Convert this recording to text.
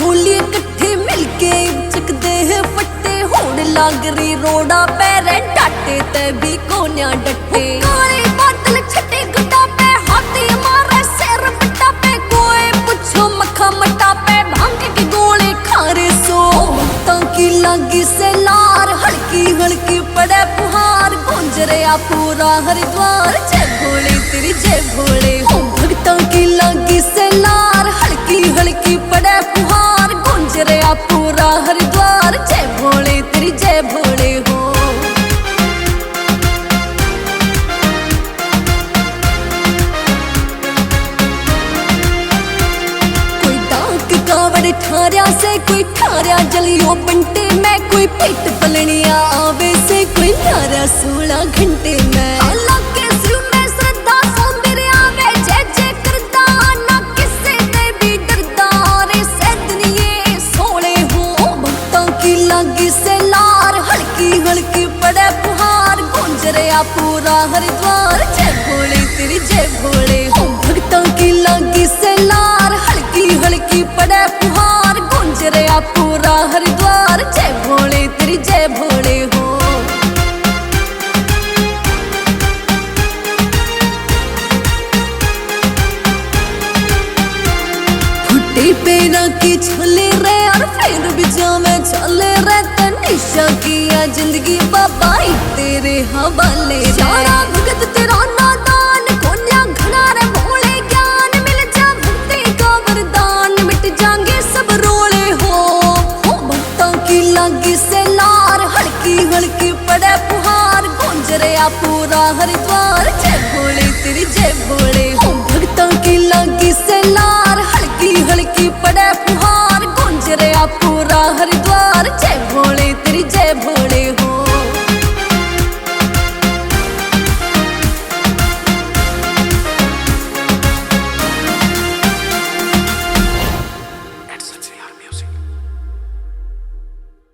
होली इकट्ठे मिलके चकदे हैं फट्टे होड़ लाग रही रोड़ा पैरे डाटे ते भी कोन्या डटे काले बादल छटे गुड्डा पे हाथी मारे सिर बट्टा पे कोई पूछो मखा मटा पे भांग के गोले खारे सो ताकि लागी से लार हल्की हल्की पड़े फुहार गूंज रहा पूरा हरिद्वार जय भोले तेरी जय भोले हो भक्तों की लागी से लार हल्की हल्की पड़े फुहार गूंज रहा पूरा हरिद्वार जय भोले तेरी जय भोले हो कोई डाक कावड़ ठारिया से कोई ठारिया जलियो बंटे में कोई पेट पलनिया आवे से कोई नारा 16 घंटे में पूरा हरिद्वार जय भोले तेरी जय भोले हो भक्तों की लागी से लार हल्की हल्की पड़े फुहार गूंज रहा पूरा हरिद्वार जय भोले तेरी जय भोले हो फुट्टी पे ना की छले रे और फिर भी जामे चले रे तनिशा किया जिंदगी बाबा तेरे हवाले सारा भगत तेरा नादान कोन्या घना रे भोले ज्ञान मिल जा भक्ति का वरदान मिट जाएंगे सब रोले हो भक्तों की लागी से लार हल्की हल्की पड़े फुहार गूंज रहा पूरा हरिद्वार जय